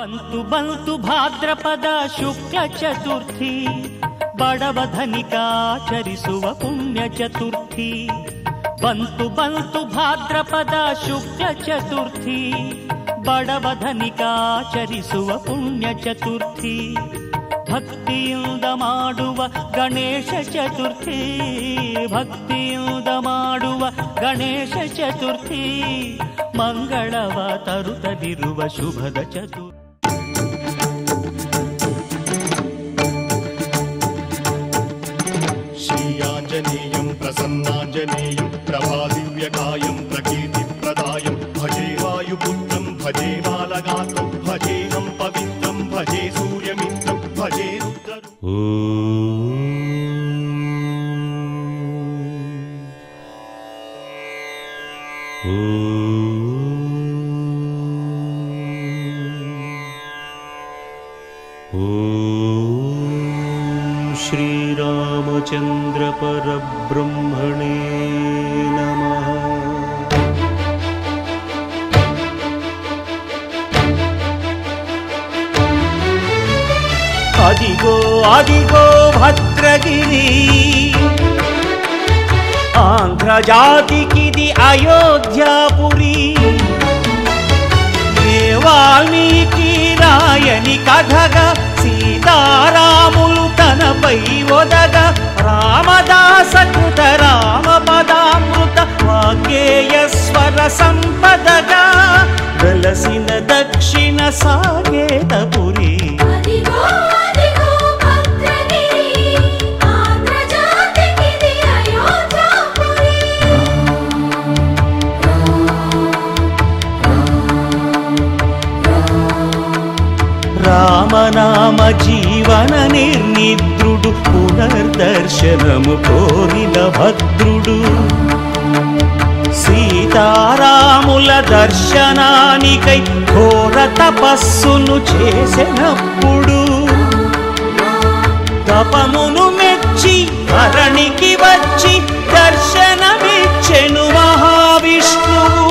ಬಂತು ಬಂತು ಭಾದ್ರಪದ ಶುಕ್ಲ ಚತುರ್ಥಿ, ಬಡವಧನಿಕಾಚರಿಸುವ ಪುಣ್ಯ ಚತುರ್ಥಿ. ಬಂತು ಬಂತು ಭಾದ್ರಪದ ಶುಕ್ಲ ಚತುರ್ಥಿ, ಬಡವಧನಿಕಾಚರಿಸುವ ಪುಣ್ಯ ಚತುರ್ಥಿ. ಭಕ್ತಿಯಿಂದ ಮಾಡುವ ಗಣೇಶ ಚತುರ್ಥಿ, ಭಕ್ತಿಯಿಂದ ಮಾಡುವ ಗಣೇಶ ಚತುರ್ಥಿ, ಮಂಗಳವ ತರುತ್ತಲಿರುವ ಶುಭದ ಚತುರ್ಥಿ. ಶ್ರೀಯಾഞ്ಜನೇಯಂ ಪ್ರಸನ್ನಾಂಜನೇಯಂ ಪ್ರಭಾದಿವ್ಯಕಾಯಂ ಪ್ರಕೀರ್ತಿಪ್ರದಾಯಂ ಭಜೆ ವಾಯುಪುತ್ರಂ ಭಜೆ ಬಾಲಗಾತ್ರಂ ಭಜೇಹಂ ಪವಿತ್ರಂ ಭಜೆ ಸೂರ್ಯಮಿತ್ರಂ ಭಜೆ ರುದ್ರರು. శ్రీరామచంద్ర పరబ్రహ్మణే నమః. అదిగో అదిగో భద్రగిరి, ఆంధ్రజాతికిది అయోధ్యాపురి. వాల్మీకి రాయని కథగా సీతారాములు తనపై ఒదగ, రామదాస కృత రామ పదామృత వాగ్గేయ స్వర సంపదగా వెలసిన దక్షిణ సాగేతపురి. రామనామ జీవన నిర్నిద్రుడు, పునర్దర్శనము కోరిన భద్రుడు. సీతారాముల దర్శనానికై ఘోర తపస్సును చేసినప్పుడు, తపమును మెచ్చి ధరణికి వచ్చి దర్శనమిచ్చెను మహావిష్ణువు.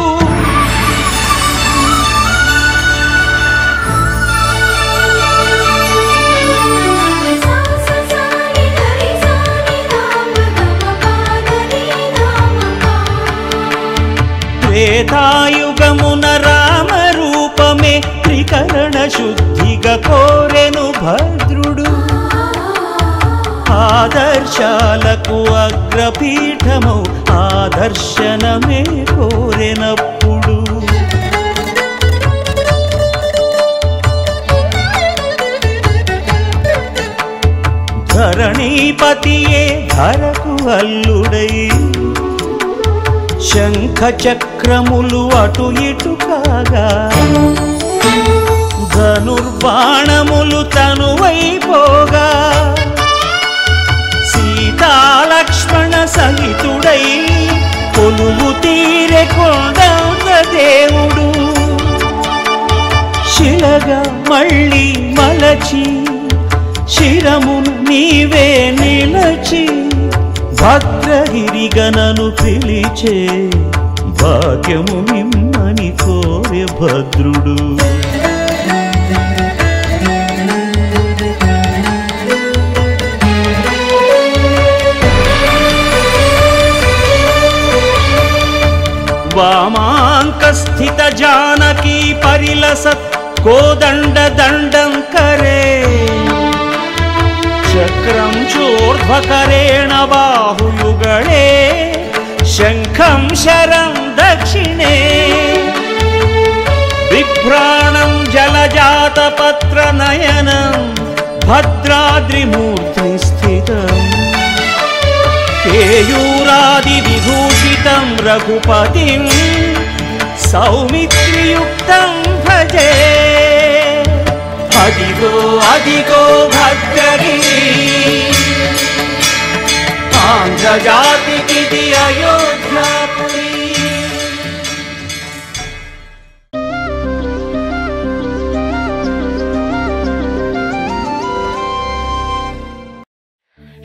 త్రేతాయుగమున రామ రూపమే త్రికరణ శుద్ధిగా కోరెను భద్రుడు. ఆదర్శాలకు అగ్రపీఠము ఆదర్శనమే కోరెనప్పుడు, ధరణీపతియే ధరకు అల్లుడై శంఖ చక్రములు అటు ఇటు కాగా, ధనుర్బాణములు తనువైపోగా, సీతాలక్ష్మణ సహితుడై కొలువు తీరె కొండంద దేవుడు. శిలగా మళ్ళీ మలచి శిరమును నీవే నిలచి, భద్రగిరిగనను పిలిచే భాగ్యము మిమ్మని కోరె భద్రుడు. వామాంక స్థిత జానకీ పరిలసత్ కోదండ దండం కరే, చక్రం చోర్ధ్వకరేణ బాహుయుగళే శంఖం శరం దక్షిణే. బిభ్రాణం జలజాత పత్ర నయనం భద్రాద్రిమూర్తి స్థితం, కేయూరాది విభూషితం రఘుపతిం సౌమిత్రియుక్తం భజే. అదిగో అదిగో భద్రగిరి, ఆంధ్రజాతికిది అయోధ్యాపురి.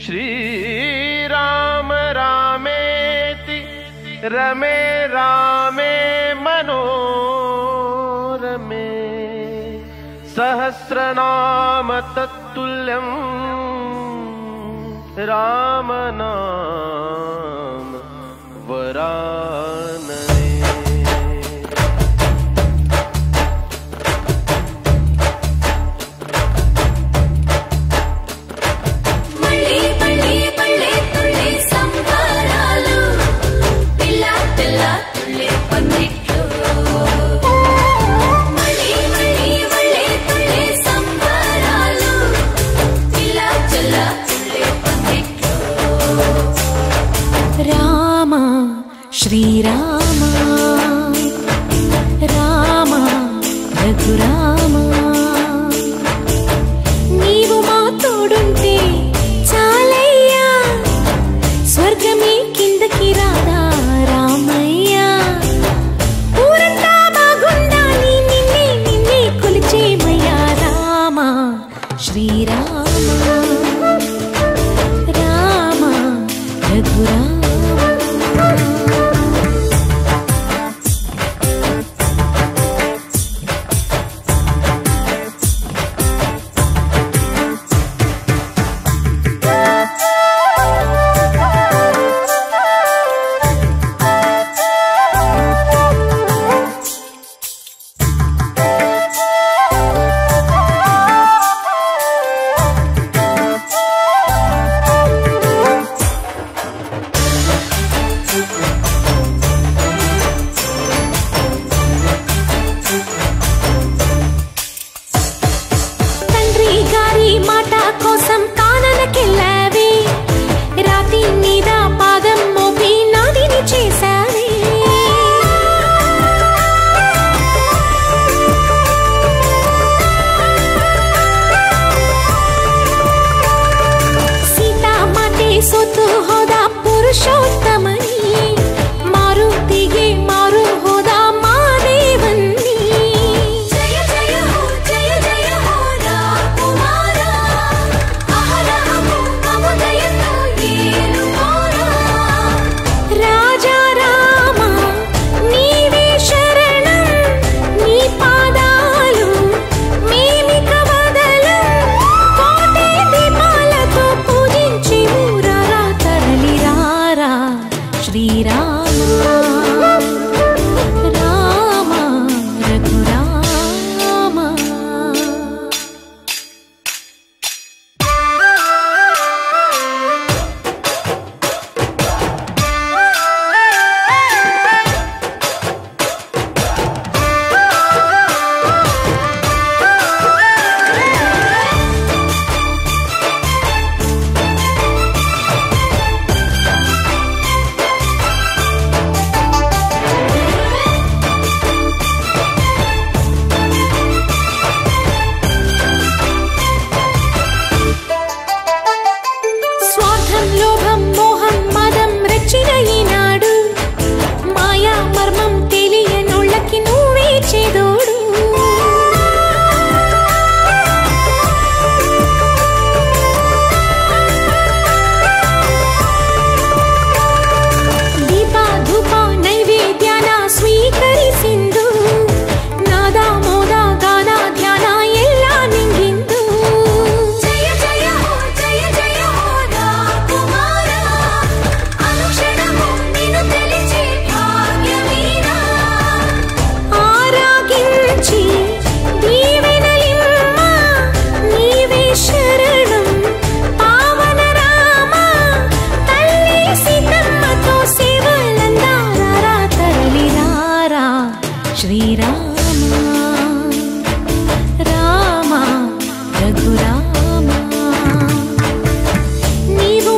శ్రీరామ రామేతి రమే రామే మనోరమే सहस्रनाम तत्तुल्यं रामनाम वरानने। श्रीराम राम रघुराम నీవు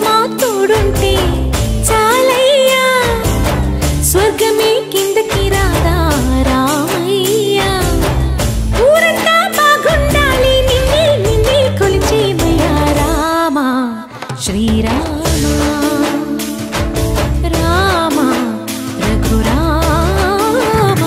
మా తోడుంటే చాలయ్యా స్వర్గమే కిందకి రాదా రామయ్యా ఊరంతా బాగుండాలి నిన్నే నిన్నే కొలిచేమయ్యా రామ శ్రీరామ రామ రఘురామ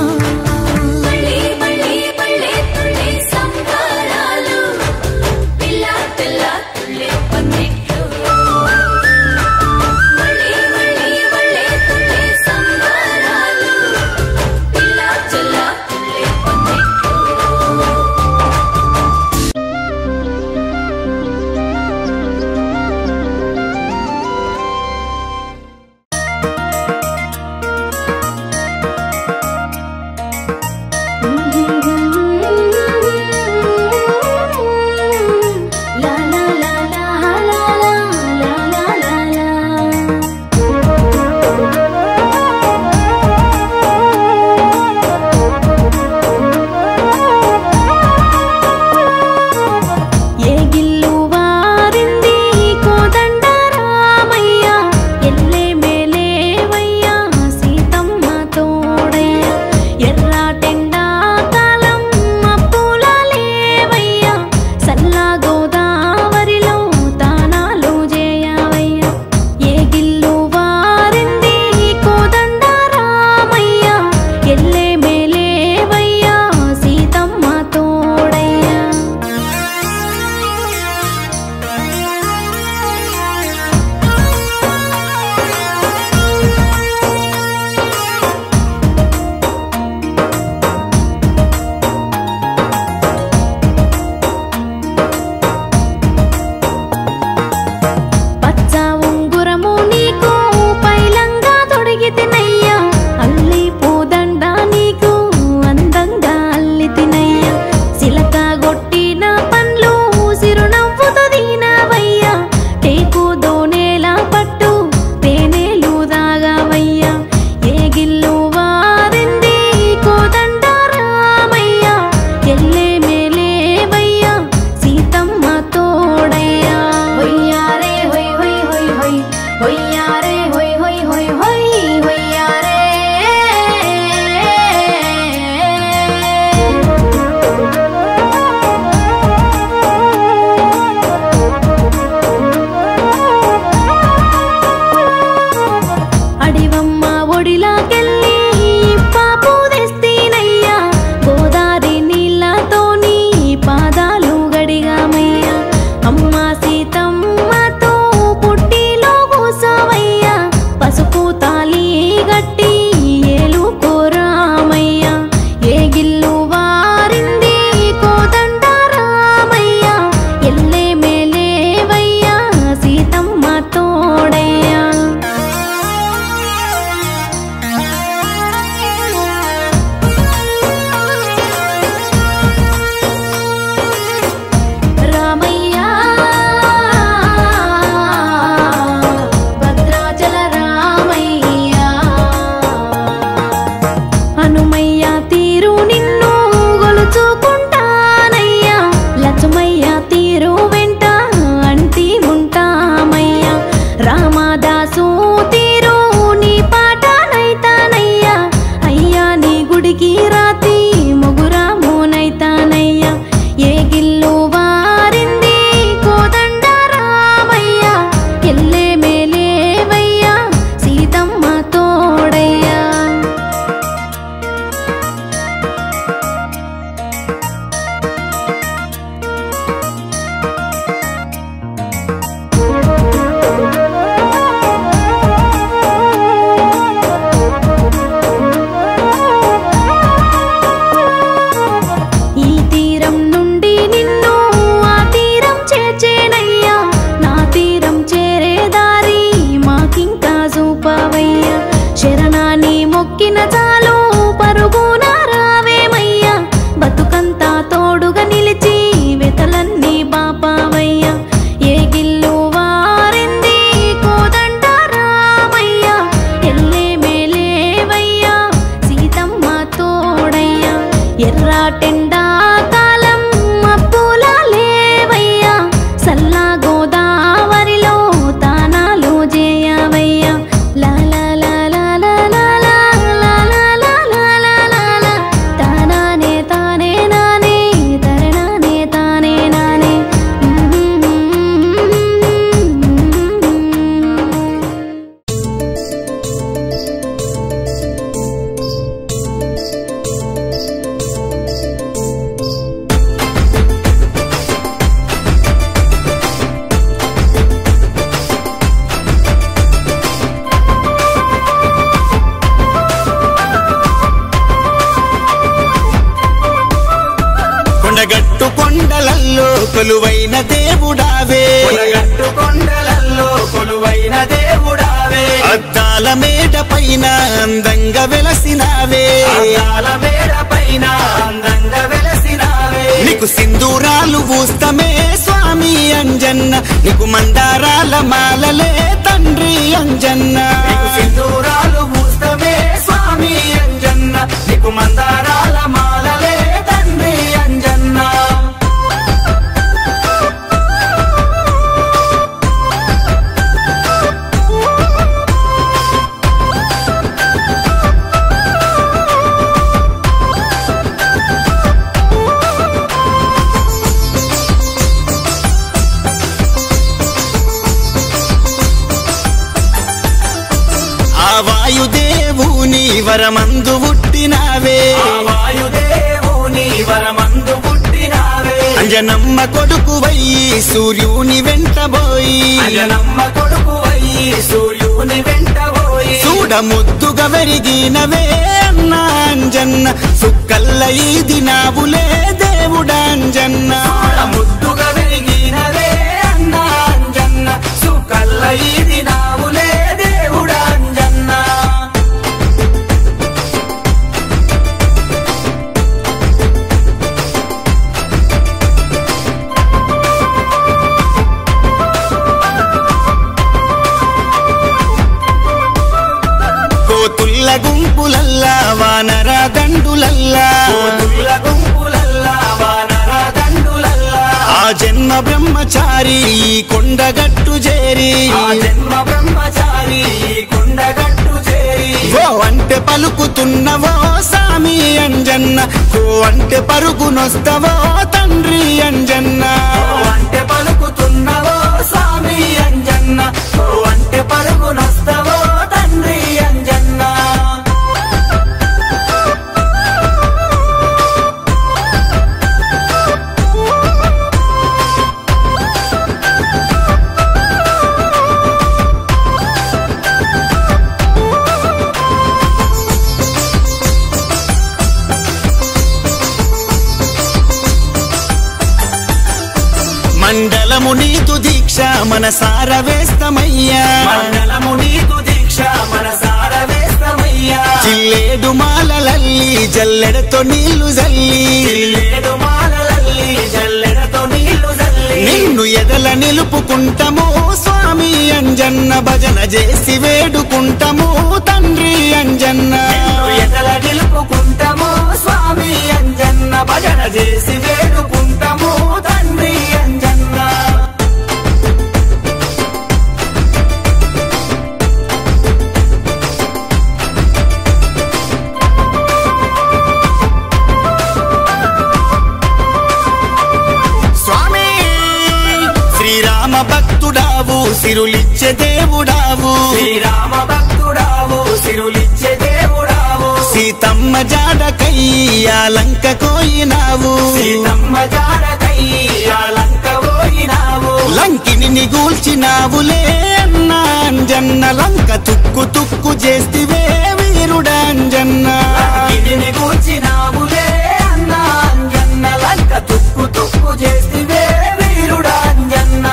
కొనగట్టు కొండలల్లో కొలువైన దేవుడావే కొనగట్టు కొండలల్లో కొలువైన దేవుడావే అద్దాల మేడ పైన అందంగా వెలసినావే అద్దాల మేడ పైన అందంగా వెలసినావే నీకు సింధూరాలు పూస్తమే స్వామి అంజన్న నీకు మందారాల మాలలే తండ్రి అంజన్న నీకు సింధూరాలు పూస్తమే స్వామి అంజన్న నీకు మందారాల మాలలే తండ్రి అంజన్న వాయుదేవుని వరమందు పుట్టినావే వాయుదేవుని వరమందు పుట్టినావే అంజనమ్మ కొడుకువయ్యి సూర్యుని వెంటబోయి అంజనమ్మ కొడుకువయ్యి సూర్యుని వెంటబోయి చూడ ముద్దుగా వెరిగినవే అన్న అంజన్న సుక్కల్ల ఈది నావులే దేవుడాంజన్న ముద్దుగా వెలిగినవే అన్న అంజన్న సుకల్ల ఇది నావులే దేవుడాంజన్న కోతుల్ల గుంపులల్లా వానర దండులల్లా కోతుల గుంపులల్లా వానర దండులల్లా ఆ జన్మ బ్రహ్మచారి ఈ కొండగట్టు చేరి ఆ జన్మ బ్రహ్మచారి కొండగట్టు చేరి ఓ అంటే పలుకుతున్నవో సామి అంజన్న ఓ అంటే పరుగునొస్తవో తండ్రి అంజన్న అంటే పలుకుతున్నవో స్వామి అంజన్న ఓ అంటే పరుగునొస్తవో తండ్రి అంజన్న మండలము నీకు దీక్ష మనసార వేస్తమయ్యా మండలము నీకు దీక్ష మనసార వేస్తమయ్యా చిల్లేడు మాలలల్లి జల్లెడతో నీళ్లు జల్లి చిల్లేడు మాలలల్లి జల్లెడతో నీళ్లు జల్లి నిన్ను ఎదల నిలుపుకుంటాము స్వామి అంజన్న భజన చేసి వేడుకుంటాము తండ్రి అంజన్న ఎదల నిలుపుకుంటాము స్వామి అంజన్న భజన చేసి వేడుకుంటాము తండ్రి అంజన్న స్వామి శ్రీరామ భక్తుడావు సిరులిచ్చే దేవుడావు శ్రీరామ భక్తుడావు సిరులిచ్చే దేవుడావు సీతమ్మ జాడకయ్యా లంక కోయినావు సీతమ్మ జాడకై ఆ లంక పోయినావు లంకిని నిగూల్చినావులే అన్న అంజన్న లంక తుక్కు తుక్కు చేస్తివే వీరుడాంజన్న ఇది కూర్చినావులే అన్న అంజన్న లంక తుక్కు తుక్కు చేసివే వీరుడాంజన్న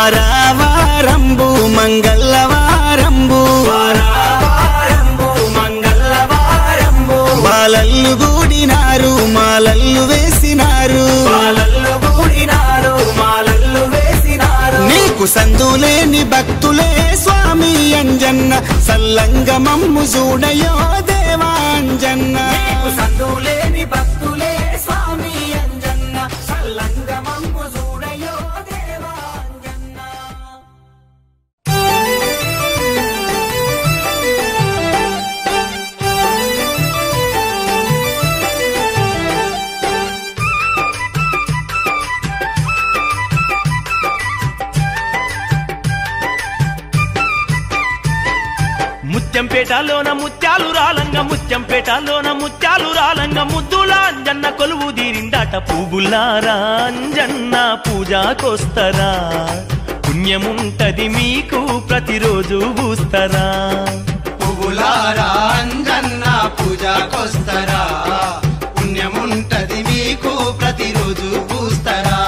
వారావారంబు మంగళవారంబు వారావారంబు మంగళవారంబు మాలల్లు గూడినారు మాలల్లు వేసినారు మాలల్లు కూడినారు మాలల్లు వేసినారు నీకు సందులేని భక్తులే స్వామి అంజన్న సల్లంగమమ్ము చూడయో దేవాంజన్న నీకు సందులేని భక్తులే స్వామి అంజన్న సల్లంగమమ్ము చూడయో దేవాంజన్న ముత్యంపేటలోన ముత్యాలు రాలంగ ముత్యంపేటలోన ముత్యాలు రాలంగ ముద్దుల అంజన్న కొలువు తీరిందాట పువ్వులారా అంజన్న పూజకొస్తరా పుణ్యముంటది మీకు ప్రతిరోజు పూస్తరా పువ్వులారా అంజన్న పూజకొస్తరా పుణ్యముంటది మీకు ప్రతిరోజు పూస్తరా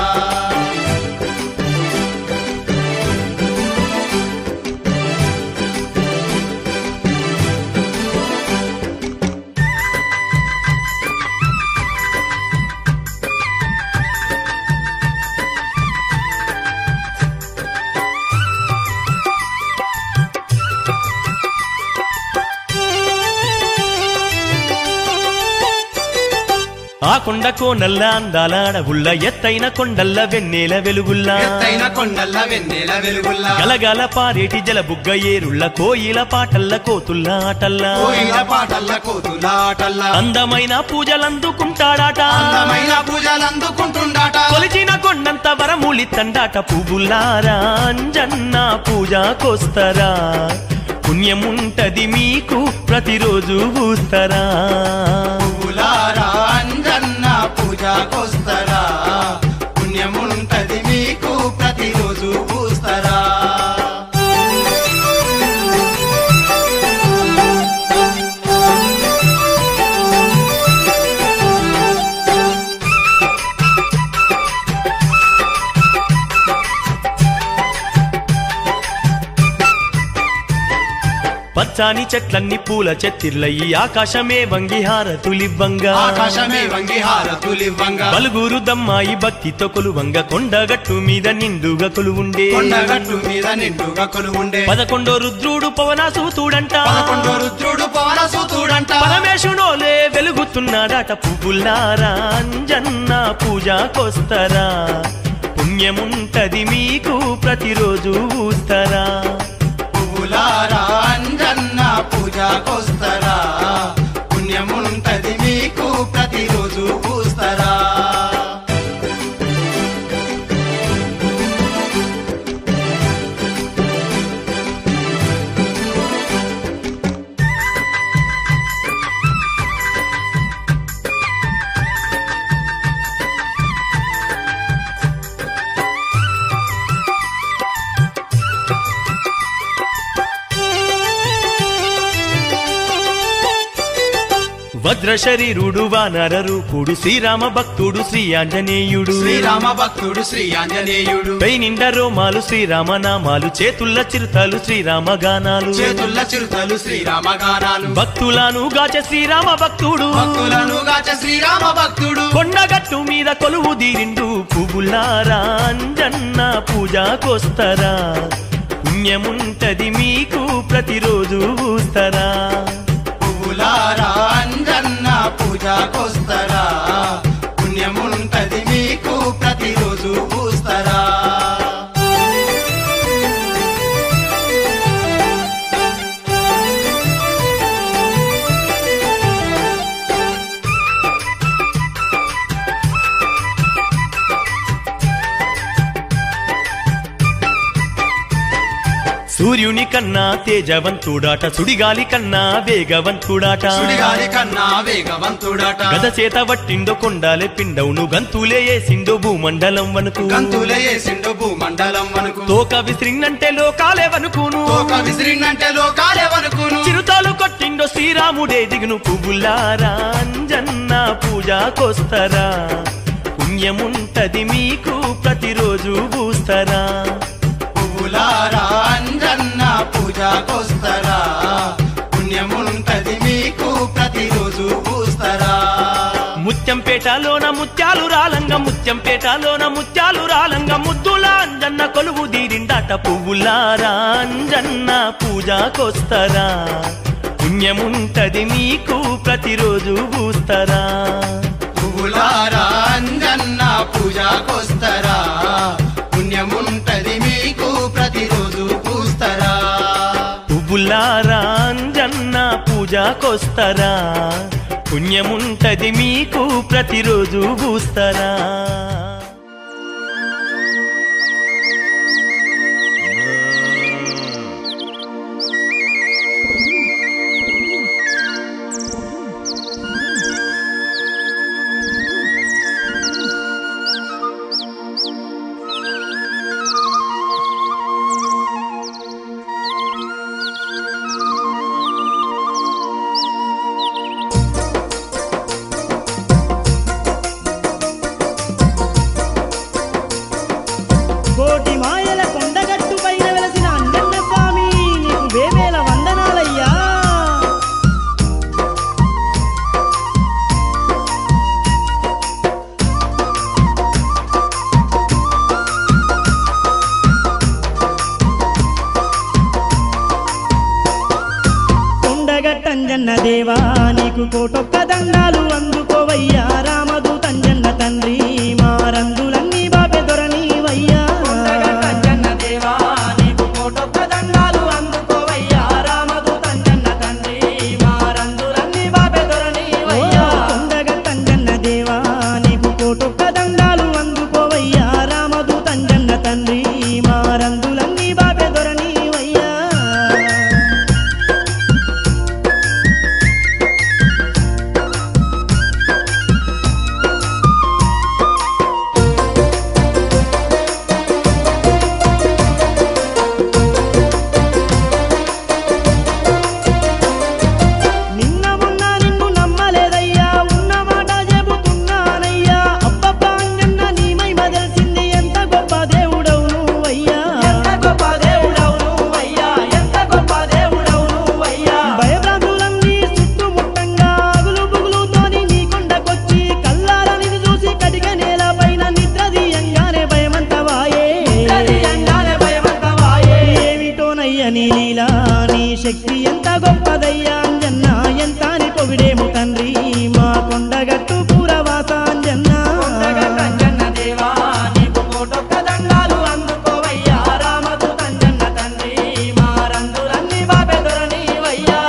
ఆ కొండ కోనల్ల అందాల అడవుల్ల ఎత్తైన కొండల్ల వెన్నెల వెలుగుల్లా ఎత్తైన కొండల్ల వెన్నెల వెలుగుల్లా గలగల పారేటి జలబుగ్గ ఏరుళ్ళ కోయిల పాటల్ల కోతుల్ల ఆటల్లా కోయిల పాటల్ల కోతుల ఆటల్ల అందమైన పూజలందుకుంటాడాట అందమైన పూజలందుకుంటుండాట కొలిచిన కొండంత వరములిత్తండాట పువ్వులారా అంజన్న పూజకొస్తరా పుణ్యముంటది మీకు ప్రతిరోజు పూస్తరా పువ్వులారా అంజన్న పూజకొస్తరా పుణ్యముంటది మీకు ప్రతిరోజు పూస్తరా పచ్చాని చెట్లన్నీ పూల చెత్తిర్లయ్యి ఆకాశమే వంగి హారతులివ్వంగా ఆకాశమే వంగి హారతులివ్వంగా బలుగురు దమ్మాయి భక్తితో కొలువంగ కొండగట్టు మీద నిండుగా కొలువుండే కొండగట్టు మీద నిండుగా కొలువుండే 11 రుద్రుడు పవనాసూతుడంట 11 రుద్రుడు పవనసూతుడంట పరమేశునోలే వెలుగుతున్నాడట పువ్వులారా అంజన్న పూజకొస్తరా పుణ్యముంటది మీకు ప్రతిరోజు పూస్తరా పువ్వులారా అంజన్న పూజకొస్తరా పుణ్యముంటది మీకు ప్రతిరోజు పూస్తరా వజ్ర శరీరుడు వానర రూపుడు శ్రీరామ భక్తుడు శ్రీ ఆంజనేయుడు శ్రీరామ భక్తుడు శ్రీ ఆంజనేయుడు పై నిండా రోమాలు శ్రీరామ నామాలు చేతుల్ల చిరుతలు శ్రీరామ గానాలు చేతుల్ల చిరుతలు శ్రీరామ గానాలు భక్తులను గాచే శ్రీరామ భక్తుడు భక్తులను గాచ శ్రీరామ భక్తుడు కొండగట్టు మీద కొలువు దీరిండు పువ్వులారా అంజన్న పూజకొస్తరా పుణ్యముంటది మీకు ప్రతిరోజు పూస్తరా పువ్వులారా అంజన్న పూజకొస్తరా పుణ్యముంటది మీకు ప్రతిరోజు పూస్తరా సూర్యుని కన్నా తేజవంతుడాట సుడిగాలి కన్నా వేగవంతుడాట సుడిగాలి కన్నా వేగవంతుడాట గద చేత వట్టిండో కొండాలే పిండవును గంతులే వేసిండో భూమండలం వనుకు గంతులే వేసిండు భూమండలం వనుకు తోక విసిరిందంటే లోకాలే వనుకును తోక విసిరిందంటే లోకాలే వనుకును చిరుతాలు కొట్టిండో శ్రీరాముడే దిగును పువ్వులారా అంజన్న పూజకొస్తరా పుణ్యముంటది మీకు ప్రతిరోజు పూస్తరా పువ్వులారా అంజన్న పూజకొస్తరా పుణ్యముంటది మీకు ప్రతిరోజు పూస్తరా ముత్యంపేటలోన ముత్యాలు రాలంగ ముత్యంపేటలోన ముత్యాలు రాలంగ ముద్దుల అంజన్న కొలువు దీరిందాట పువ్వులారా అంజన్న పూజకొస్తరా పుణ్యముంటది మీకు ప్రతిరోజు పూస్తరా పువ్వులారా అంజన్న పూజకొస్తరా పుణ్యముంటది మీకు ప్రతిరోజు పూస్తరా పువ్వులారా అంజన్న పూజకొస్తరా పుణ్యముంటది మీకు ప్రతిరోజు పూస్తరా కొండగట్టంజన్న దేవా నీకు కోటొక్క దండాలు అందుకోవయ్యా రామదూతంజన్న తండ్రి మారందులన్నీ బాబె దొరనీవయ్యా కొండగట్టంజన్న దేవా నీకు కోటొక్క దండాలు అందుకోవయ్యా రామదూతంజన్న తండ్రి మారందులన్నీ బాబె దొరనీవయ్యా కొండగట్టంజన్న దేవా నీకు కోటొక్క దండాలు అందుకోవయ్యా రామదూతంజన్న తండ్రి మారందులన్నీ బాబె దొరనీవయ్యా నిన్న మొన్న నిన్ను నమ్మలేదయ్యా ఉన్న మాట చెబుతున్నానయ్యా అబ్బబ్బా అంజన్న నీ మహిమ తెలిసింది ఎంత గొప్ప దేవుడవు నువ్వయ్యా ఎంత గొప్ప దేవుడవు నువ్వయ్యా ఎంత గొప్ప దేవుడవు నువ్వయ్యా భయభ్రాంతులన్నీ చుట్టుముట్టంగా అగులు బుగులుతోని నీ కొండకొచ్చి కల్లారని చూసి కటిక నేలపైన నిద్రదీయంగానే భయమంతవాయే హృదయంగానే భయమంతవాయే ఏమిటోనయ్య నీ లీలా నీ శక్తి ఎంత గొప్పదయ్యా అంజన్న ఎంత అని పొగిడేము తండ్రి మా కొండగట్టు పురవాస అంజన్న కొండగట్టంజన్న దేవా నీకు కోటొక్క దండాలు అందుకోవయ్యా రామదూతంజన్న తండ్రి మారందులన్నీ బాబె దొరనీవయ్యా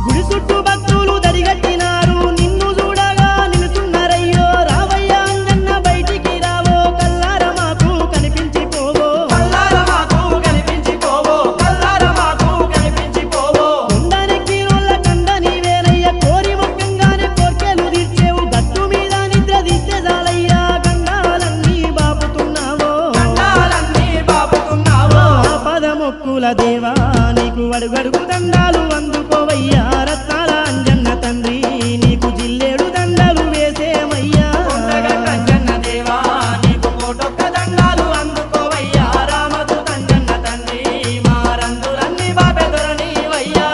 గుడి చుట్టూ భక్తులు దరిగట్టినారు నిన్ను చూడగా నిలుచున్నారయ్యో రావయ్యా అంజన్న బయటికి రావో కల్లార మాకు కనిపించిపోవో కల్లార మాకు కనిపించిపోవో కల్లార మాకు కనిపించిపోవో కొండనెక్కి వాళ్ళ కండ నీవేనయ్య కోరి మొక్కంగానే కోర్కెలు తీర్చేవు గట్టు మీద నిద్ర తీస్తే చాలయ్యా గండాలన్నీ బాపుతున్నావో దండాలన్నీ బాపుతున్నావో పద మొక్కుల దేవా నీకు అడుగడుగు దండాలు అందుకోవయ్యా రత్నాల అంజన్న తండ్రి నీకు జిల్లేడు దండలు వేసేమయ్యా కొండగట్టంజన్న దేవా నీకు కోటొక్క దండాలు అందుకోవయ్యా రామదూతంజన్న తండ్రి మారందులన్నీ బాబె దొరనీవయ్యా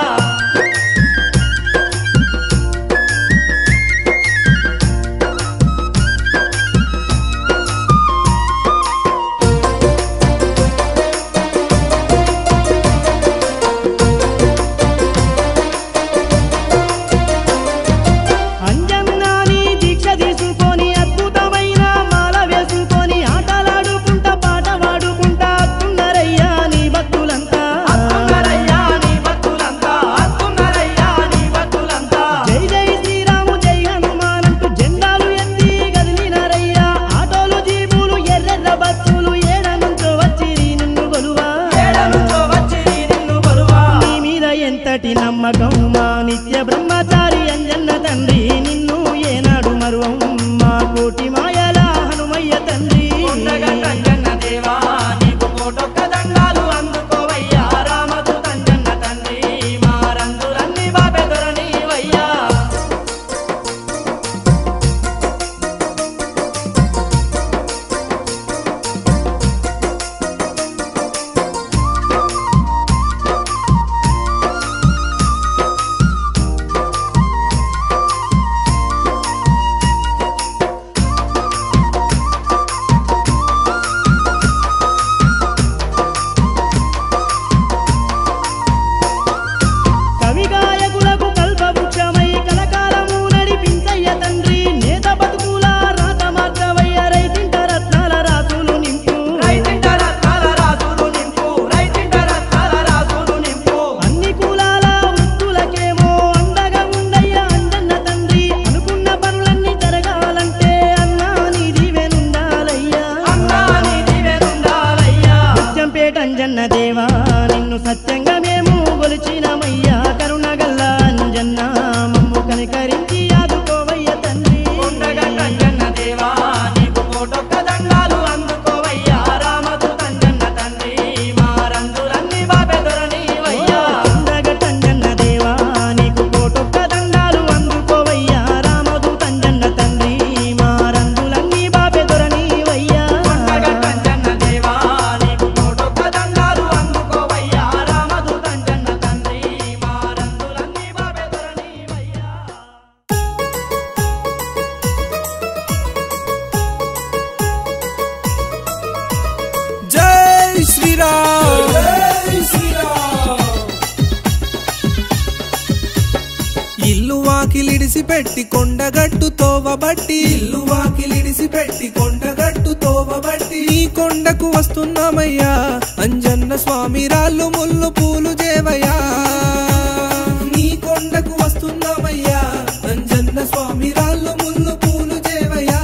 వాకిలిడిసి పెట్టి కొండగట్టు తోవబట్టి ఇల్లు వాకిలిడిసి పెట్టి కొండగట్టు తోవబట్టి ఈ కొండకు వస్తున్నామయ్యా అంజన్న స్వామి రాళ్ళు ముళ్ళు పూలు చేవయ్యా నీ కొండకు వస్తున్నామయ్యా అంజన్న స్వామి రాళ్ళు ముళ్ళు పూలు చేవయ్యా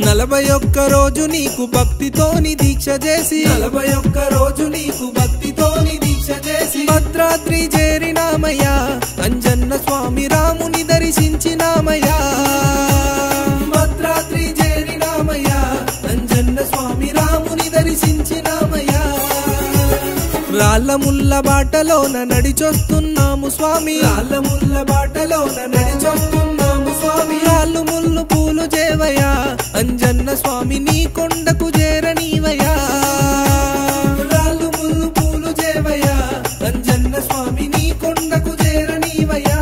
41 రోజు నీకు భక్తితోని దీక్ష చేసి 41 రోజు నీకు భక్తితోని దీక్ష చేసి భద్రాద్రి చేరినామయ్యా అంజన్న స్వామి రాముని దర్శించినామయ్యా భద్రాద్రి చేరినామయ్యా అంజన్న స్వామి రాముని దర్శించినామయ్యా రాళ్ళ ముల్ల బాటలోన నడిచొస్తున్నాము స్వామి రాళ్ళ ముల్ల బాటలోన నడిచొస్తున్నాము స్వామి రాళ్ళు ముళ్ళు పూలు చేవయ్యా అంజన్న స్వామి నీ కొండకు చేరనీవయ్యా రాళ్ళు ముళ్ళు పూలు చేవయ్యా అంజన్న స్వామి నీ కొండకు చేరనీవయ్యా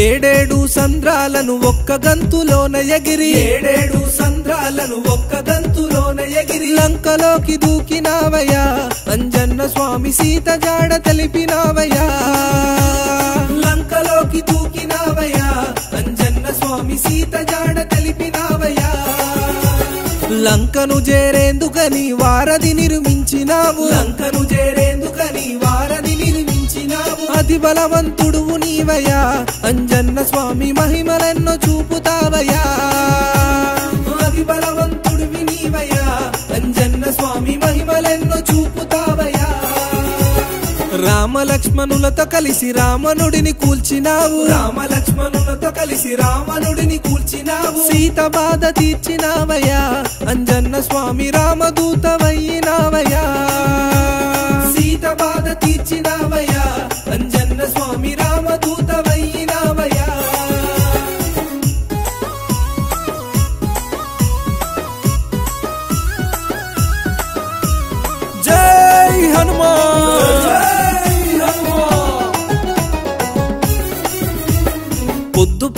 ఏడేడు సంద్రాలను ఒక్క గంతులోన ఎగిరి ఏడేడు సంద్రాలను ఒక్క గంతులోన ఎగిరి లంకలోకి దూకినావయ్యా అంజన్న స్వామి సీత జాడ తెలిపినావయ్యా లంకలోకి దూకినావయ్యా అంజన్న స్వామి సీత జాడ తెలిపినావయ్యా లంకను చేరేందుకని వారధి నిర్మించినావు లంకను చేరేందుకని వారధి నిర్మించినావు అతి బలవంతుడువు నీవయ్యా అంజన్న స్వామి మహిమలెన్నో చూపుతావయ్యా అతి బలవంతుడివి నీవయ్యా అంజన్న స్వామి మహిమలెన్నో చూపుతావయ్యా రామ లక్ష్మణులతో కలిసి రావణుడిని కూల్చినావు రామ లక్ష్మణులతో కలిసి రావణుడిని కూల్చినావు సీత బాధ తీర్చినావయ్యా అంజన్న స్వామి రామదూతవయ్యినావయ్యా సీత బాధ తీర్చినావయ్యా అంజన్న స్వామి రామదూతవయ్యినావయ్యా జై హనుమాన్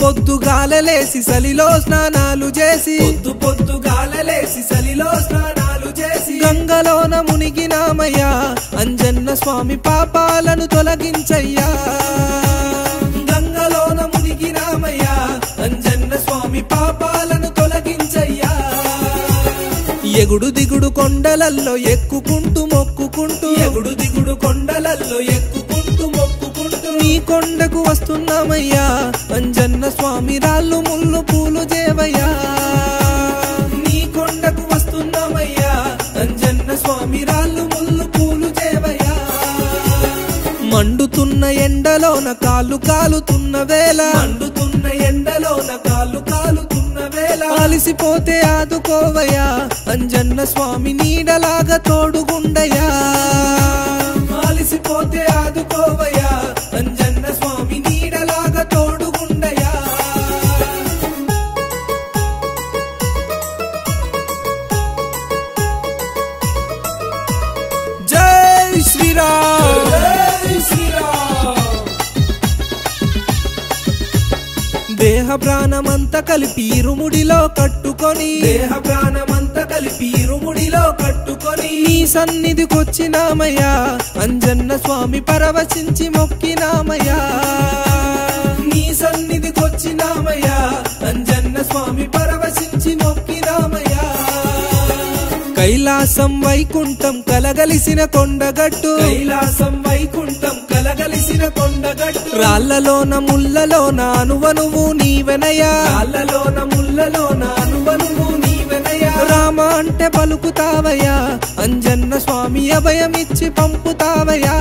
పొద్దుగాలలేసి సలిలో స్నానాలు చేసి పొద్దుగాలలేసి సలిలో స్నానాలు చేసి గంగలోన మునిగినామయ్యా అంజన్న స్వామి పాపాలను తొలగించయ్యా గంగలోన మునిగినామయ్యా అంజన్న స్వామి పాపాలను తొలగించయ్యా ఎగుడు దిగుడు కొండలల్లో ఎక్కుకుంటూ మొక్కుకుంటూ ఎగుడు దిగుడు కొండలల్లో ఎక్కుకుంటూ మొక్కుకుంటూ నీ కొండకు వస్తున్నామయ్యా అంజన్న స్వామి రాళ్ళు ముళ్ళు పూలు చేవయ్యా నీ కొండకు వస్తున్నామయ్యా అంజన్న స్వామి రాళ్ళు ముళ్ళు పూలు చేవయ్యా మండుతున్న ఎండలోన కాళ్ళు కాలుతున్న వేళ మండుతున్న ఎండలోన కాళ్ళు కాలుతున్న వేళ అలసిపోతే ఆదుకోవయ్యా అంజన్న స్వామి నీడలాగా తోడుగుండయ్యా అలసిపోతే ఆదుకోవయ్యా అంజన్న స్వామి నీడలాగా తోడుగుండయ్యా జై శ్రీరామ్ జై శ్రీరామ్ దేహ ప్రాణమంతా కలిపి ఇరుముడిలో కట్టుకొని దేహ ప్రాణమంతా కలిపి ఇరుముడిలో కట్టుకొని నీ సన్నిధికొచ్చినామయ్యా అంజన్న స్వామి పరవశించి మొక్కినామయ్యా నీ సన్నిధికొచ్చినామయ్యా అంజన్న స్వామి పరవశించి మొక్కినామయ్యా కైలాసం వైకుంఠం కలగలిసిన కొండగట్టు కైలాసం వైకుంఠం కలగలిసిన కొండగట్టు రాళ్ళలోన ముళ్ళలోన అనువనువు నీవెనయా రాళ్ళలోన ముళ్ళలోన అనువనువు నీవెనయా రామ అంటే పలుకుతావయ్యా అంజన్న స్వామి అభయమిచ్చి పంపుతావయ్యా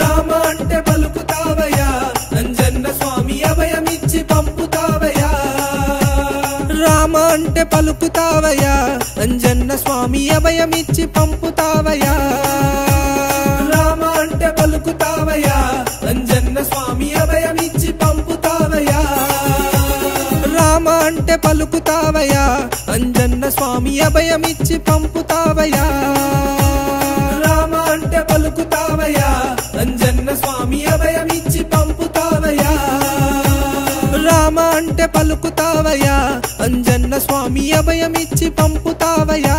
రామ అంటే పలుకుతావయ్యా అంజన్న స్వామి అభయమిచ్చి పంపుతావయ్యా రామ అంటే పలుకుతావయ్యా అంజన్న స్వామి అభయమిచ్చి పంపుతావయ్యా రామ అంటే పలుకుతావయ్యా అంజన్న స్వామి అభయమిచ్చి పంపుతావయ్యా రామ అంటే పలుకుతావయ్యా అంజన్న స్వామి అభయమిచ్చి పంపుతావయ్యా రామ అంటే పలుకుతావయ్యా అంజన్న స్వామి అభయమిచ్చి పంపుతావయ్యా రామ అంటే పలుకుతావయ్యా, అంజన్న స్వామి అభయమిచ్చి పంపుతావయ్యా.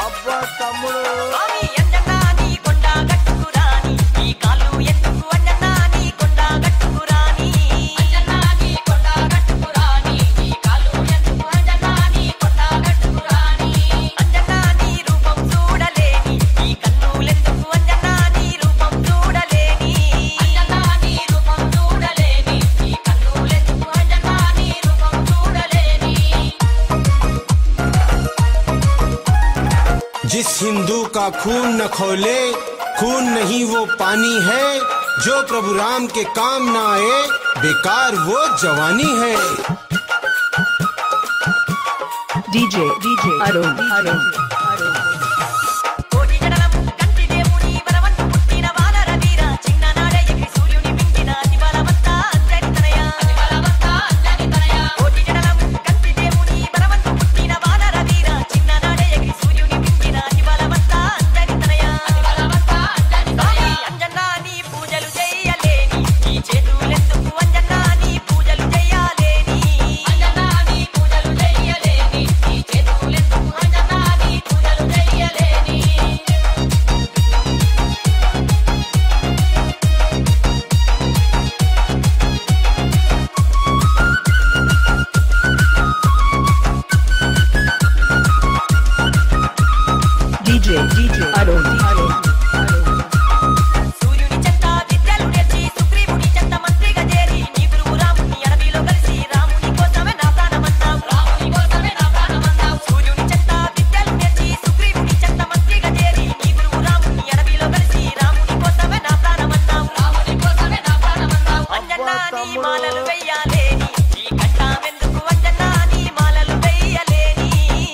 అబ్బా తమ్ముడు స్వామి అంజన్నా నీ కొండ గట్టుకురాని ఈ కాళ్ళు ఎందుకు అంజన్నా నీ కొండ గట్టుకురాని అంజన్నా నీ కొండ గట్టుకురాని ఈ కాళ్ళు ఎందుకు అంజన్నా నీ కొండ గట్టుకురాని అంజన్నా నీ రూపం చూడలేని ఈ కన్నులెందుకు అంజన్నా నీ రూపం చూడలేని అంజన్నా నీ రూపం చూడలేని ఈ కన్నులెందుకు అంజన్నా నీ రూపం చూడలేని जिस हिंदू का खून न खोले खून नहीं वो पानी है, जो प्रभु राम के काम न आए बेकार वो जवानी है. DJ Arun కోటి జడలం కంటి దేవుని వరవంతు పుట్టిన వానర వీర చిన్ననాడే ఎగిరి సూర్యుని మించిన అతిబలవంతా అంజని తనయ కోటి జడలం కంటి దేవుని వరవంతు పుట్టిన వానర వీర చిన్ననాడే ఎగిరి సూర్యుని మించిన అతిబలవంతా అంజని తనయ స్వామి అంజన్నా నీ పూజలు చేయలేని ఈ చేతులెందుకు అంజన్నా నీ పూజలు చేయలేని అంజన్నా నీ పూజలు చేయలేని ఈ చేతులెందుకు అంజన్నా నీ పూజలు చేయలేని DJ Arun సూర్యుని చెంత విద్యలు నేర్చి సుగ్రీవుని చెంత మంత్రిగా చేరి నీ గురువు రాముని అడవిలో కలిసి రాముని కోసమే నా ప్రాణమన్నావు సూర్యుని చెంత విద్యలు నేర్చి సుగ్రీవుని చెంత మంత్రిగా చేరి నీ గురువు రాముని అడవిలో కలిసి రాముని కోసమే నా ప్రాణమన్నావు అంజన్నా నీ మాలలు వెయ్యాలేని ఈ కట్టామెందుకు అంజన్నా నీ మాలలు వెయ్యలేని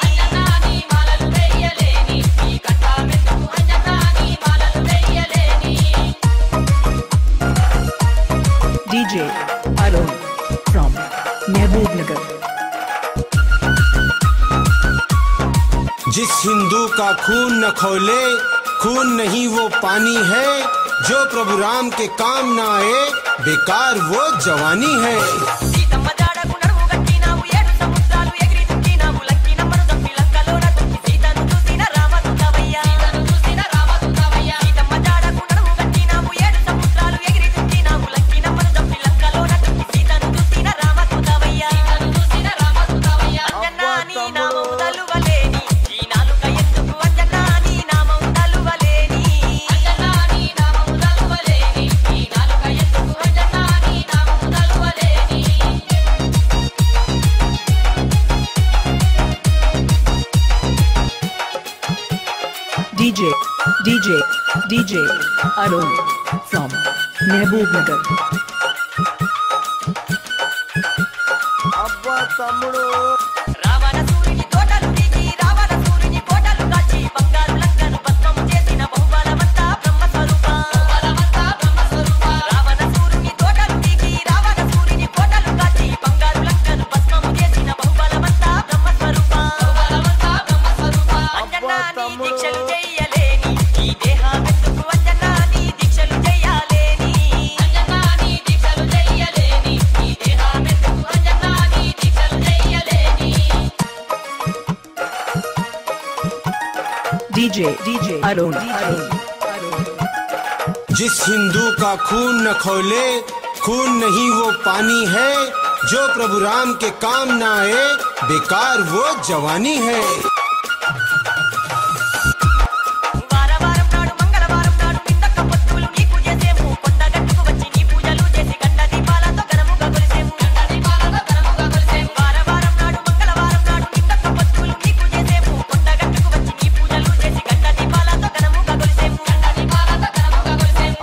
అంజన్నా నీ మాలలు వెయ్యలేని ఈ కట్టామెందుకు అంజన్నా నీ మాలలు వెయ్యలేని DJ Arun from Mehboob Nagar. जिस हिंदू का खून न खोले खून नहीं वो पानी है, जो प्रभु राम के काम न आए बेकार वो जवानी है. సీతమ్మ జాడకు నడుము గట్టినావు ఏడు సముద్రాలు ఎగిరి దుక్కినావు లంకి నమ్మను చంపి లంకలోన దుక్కి సీతను చూసిన రామదూతవయ్యా సీతమ్మ జాడకు నడుము గట్టినావు ఏడు సముద్రాలు ఎగిరి దుక్కినావు లంకి నమ్మను చంపి లంకలోన దుక్కి సీతను చూసిన రామదూతవయ్యా అంజన్నా నీ నామం తలువలేని ఈ నాలుక ఎందుకు అంజన్నా నీ నామం తలువలేని అంజన్నా నీ నామం తలువలేని ఈ నాలుక ఎందుకు అంజన్నా నీ నామం తలువలేని DJ Arun from Mehboob Nagar. అబ్బా తమ్ముడు రావణ సూర్యుని తోటలు దిగి రావణ సూర్యుని కోటలు కాచి బంగారు లంకను భస్మము చేసిన బహుబలవంతా బ్రహ్మ స్వరూప రావణ సూర్యుని తోటలు దిగి రావణ సూర్యుని కోటలు కాచి బంగారు లంకను భస్మము చేసిన బహుబలవంతా బ్రహ్మ స్వరూప అంజన్నా నీ దీక్షలు చెయ్యలేని ఈ దేహమెందుకు అంజన్నా నీ దీక్షలు చెయ్యాలేని అంజన్నా నీ దీక్షలు చెయ్యలేని ఈ దేహమెందుకు అంజన్నా నీ దీక్షలు చెయ్యలేని DJ Arun जिस हिंदू का खून न खोले खून नहीं वो पानी है, जो प्रभु राम के काम न आए बेकार वो जवानी है. వారవారం నాడు మంగళవారం నాడు నిందక్క పొత్తులు నీకు చేసేము కొండగట్టుకు వచ్చి నీ పూజలు చేసి గండ దీపాలతో ఘనముగా కొలిసేము వారవారం నాడు మంగళవారం నాడు నిందక్క పొత్తులు నీకు చేసేము కొండగట్టుకు వచ్చి నీ పూజలు చేసి గండ దీపాలతో ఘనముగా కొలిసేము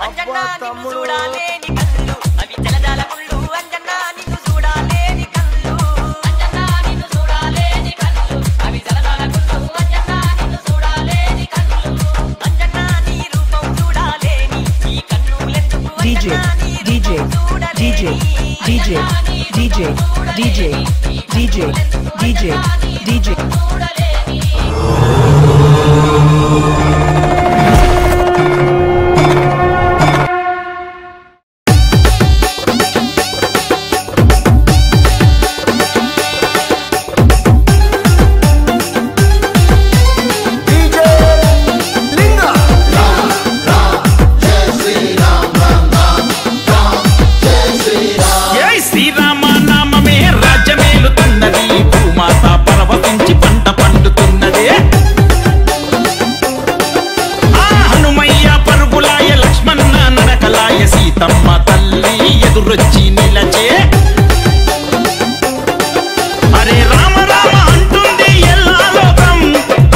అంజన్నా నిన్ను చూడాలేని కళ్ళు అవి జలజాల ముళ్ళు అంజన్నా నిన్ను చూడాలేని కళ్ళు అంజన్నా DJ. తమ్మ తల్లి ఎదురొచ్చి నిలచే అరే రామ రామ అంటుంది ఎల్లా లోకం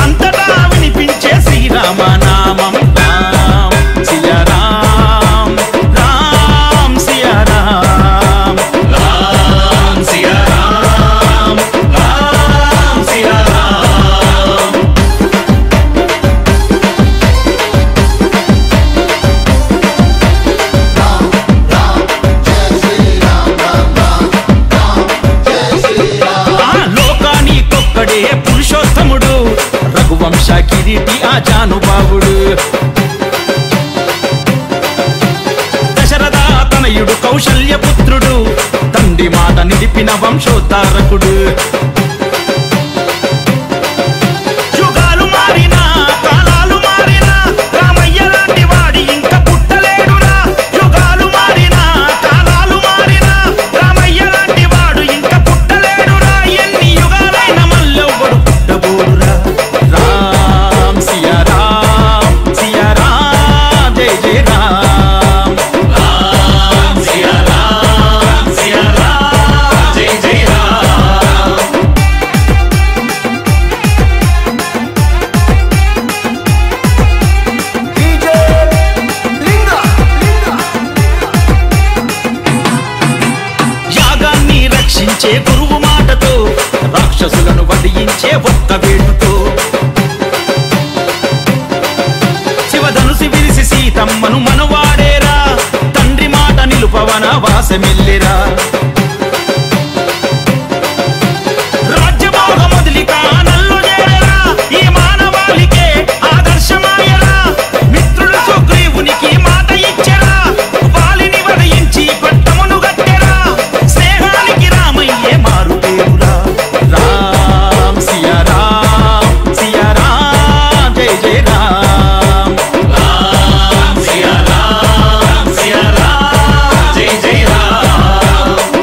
అంతటా వినిపించే శ్రీరామ నామం రామ్ సియా రామ్ రామ్ సియా రామ్ రామ్ సియా రామ్ రామ్ సియా రామ్ పురుషోత్తముడు రఘువంశ కిరీటి ఆజానుభావుడు దశరథ తనయుడు కౌశల్యపుత్రుడు తండ్రి మాట నిలిపిన వంశోద్ధారకుడు యుగాలు మారినా కాలాలు మారినా రామయ్య లాంటి వాడి ఇంకా పుట్టలేడురా యుగాలు మారినా కాలాలు మారినా రామయ్య లాంటి వాడు ఇంకా పుట్టలేడురా ఎన్ని యుగాలైన మల్లెవ్వడు పుట్టబోడురా రామ్ సియా రామ్ జై జై రామ్ రామ్ సియా రామ్ జై జై రామ్ యాగాన్ని రక్షించే గురువు మాటతో రాక్షసులను వధించే ఒక్క వేటుతో శివధనుసి విరిసి సీతమ్మను మనవాడేరా తండ్రి మాట నిలుపవన వాసమెల్లిరా రాజ్యభోగ మొదలిక నల్లు చేరరా ఈ మానవాళికే ఆదర్శమాయరా మిత్రుడు సుగ్రీవునికి మాట ఇచ్చరా వాలిని వధించి పట్టమును గట్టెరా స్నేహానికి రామయ్యే మారు పేరురా రామ్ సియా రామ్ జై జై రామ్ రామ్ సియా రామ్ జై జై రామ్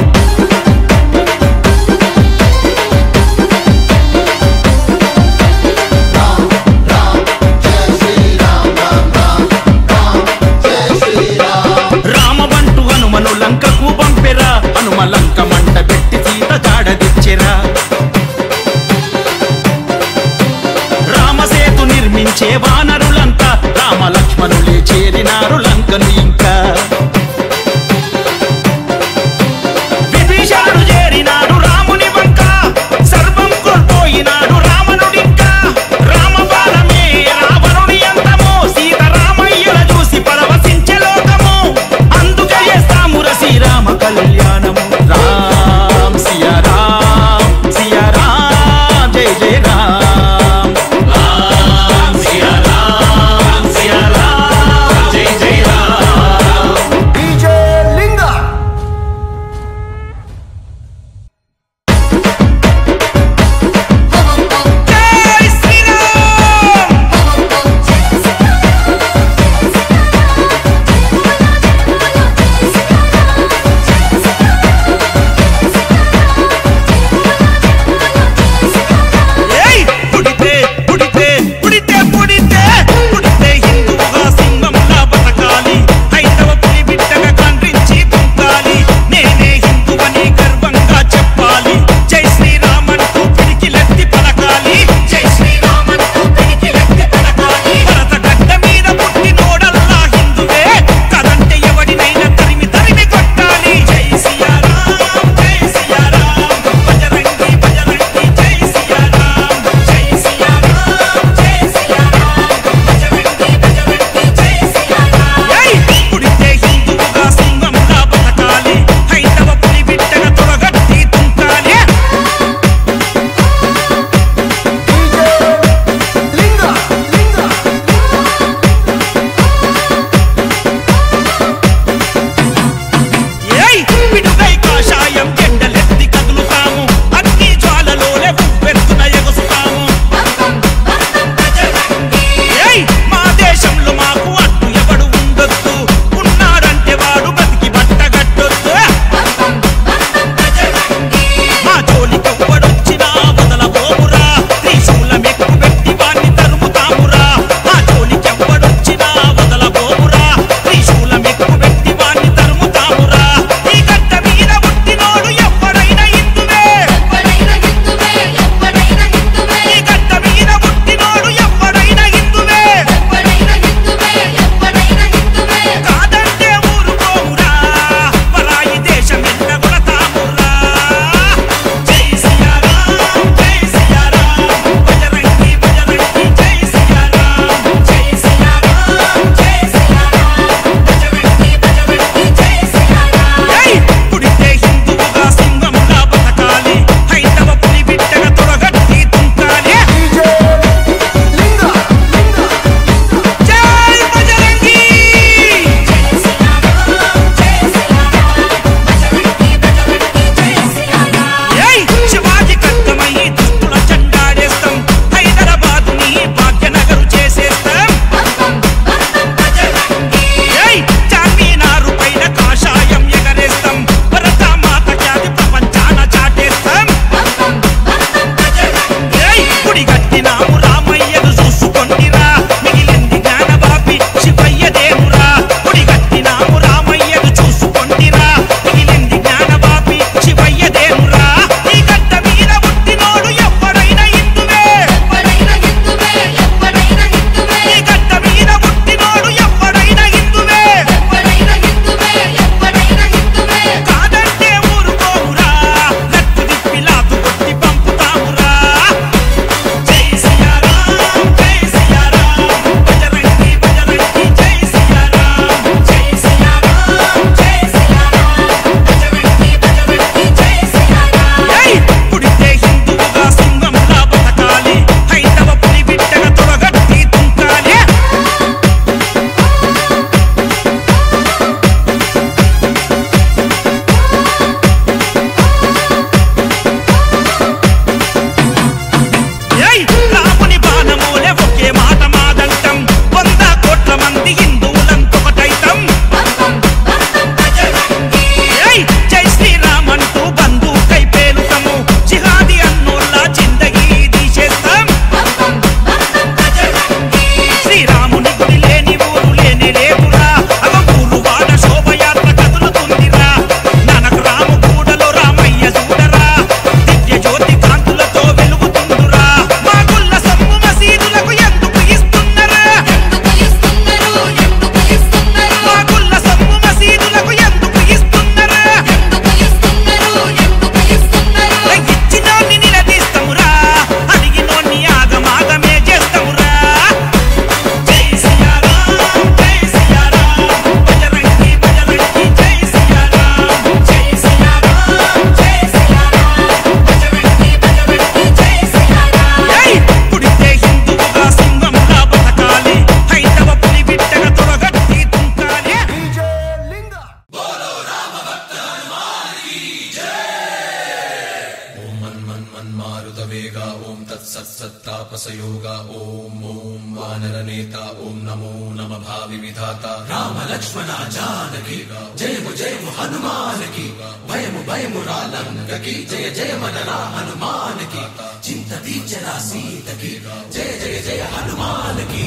మారుతవేగ ఓం తత్సత్సత్తాపసయోగ ఓం ఓం వానరనేత ఓం నమో నమ భావి విధాత రామ లక్ష్మణ జానకి జయము జయము హనుమానకి భయము భయము రాలంగకి జయ జయ మనరా హనుమానకి చింత తీర్చరా సీతకి జయ జయ జయ హనుమానకి.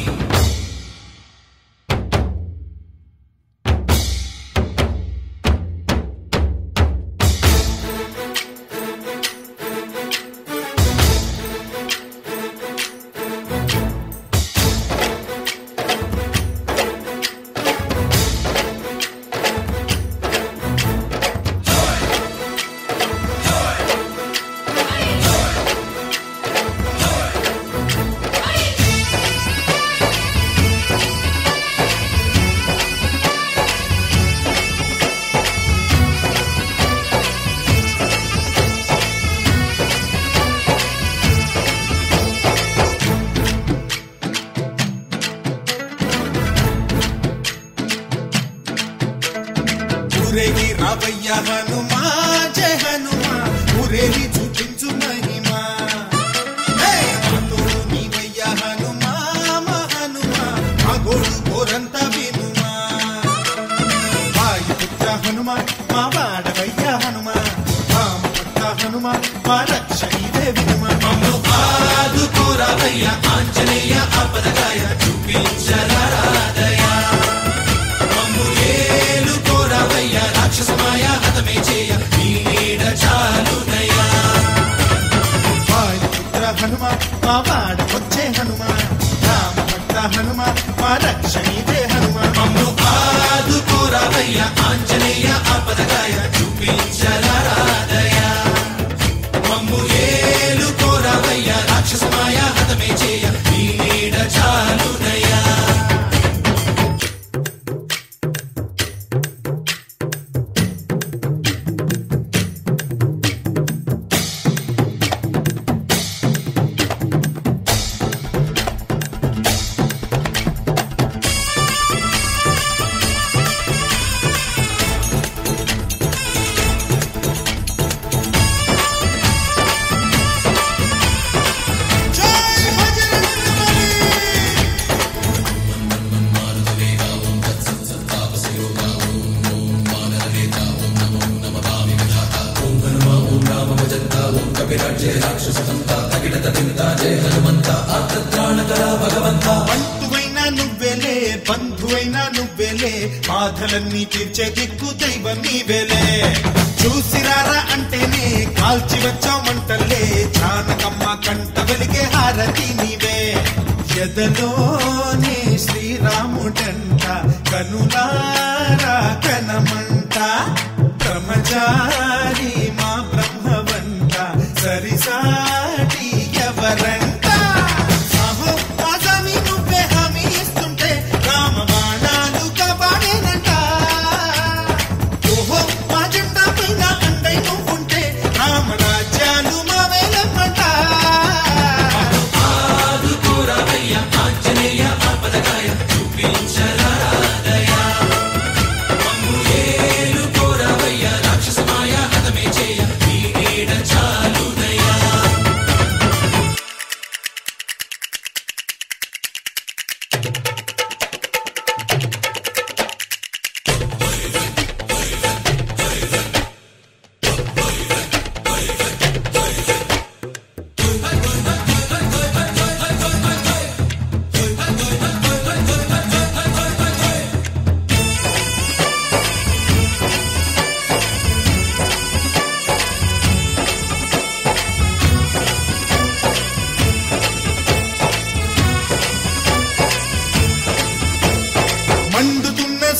ఊరేగి రావయ్య హనుమా జయ హనుమా ఊరేగి చూపించు మహిమా మాతోడు నీవయ్య హనుమా మా హనుమా మా గోడు కోరంత వినుమా వాయుపుత్ర హనుమా మా వాడవయ్య హనుమా రామభక్త హనుమా మా రక్షణిదే వినుమా మమ్ము ఆదుకోరావయ్య ఆంజనేయ ఆపదగాయ చూపించరాదయ రాక్షసమాయ హతమే చేయ నీడ చాలునయా వాయుపుత్ర హనుమ మా వాడ వచ్చే హనుమ రామభక్త హనుమ మా రక్షణిదే హనుమ మమ్ము ఆదుకోరావయ్య ఆంజనేయ ఆపదగాయ చూపించరాదయ మమ్ము ఏలుకోరావయ్య రాక్షసమాయ హతమే చేయ నీడ చాలునయా. బంధువైనా నువ్వేలే బంధువైనా నువ్వేలే బాధలన్నీ తీర్చే దిక్కు దైవం నీవేలే చూసిరారా అంటేనే కాల్చి వచ్చామంటలే జానకమ్మ కంట వెలిగే హారతి నీవే ఎదలోనే శ్రీరాముడంట కనులారా కనమంట బ్రహ్మచారి మా బ్రహ్మవంట సరిసాటి ఎవరంట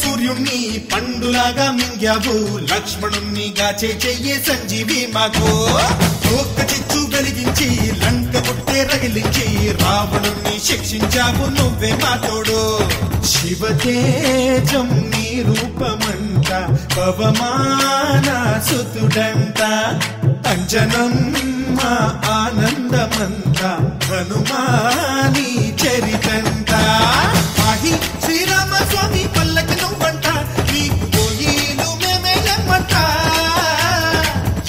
సూర్యుణ్ణి పండులాగా మింగావు లక్ష్మణుణ్ణి గాచే చెయ్యే సంజీవి మాకు ఒక్క చిచ్చు వెలిగించి లంక పుట్టే రగిలించి రావణుణ్ణి శిక్షించావు నువ్వే మాతోడు శివతేజం నీ రూపమంట పవమాన సుతుడంట అంజనం మా ఆనందమంత హనుమాని చరితంట మాహి శ్రీరామ స్వామి పల్లకి నువ్వంట నీకు పోయిలు మేమేలమ్మంట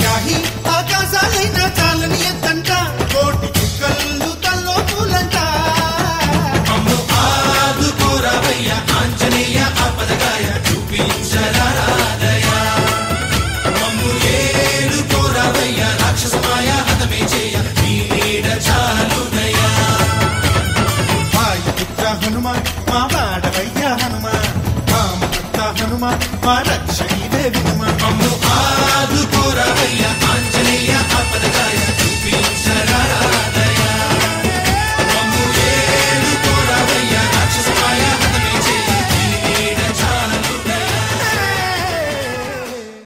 యాహి ఆకాశాలైనా చాలని ఎత్తంట మా వాడవయ్య హనుమ రామభక్త హనుమ మా రక్షణీవే వినుమ ఆదుకోరవయ్య ఆంజనేయ ఆపదగాయ చూపించరా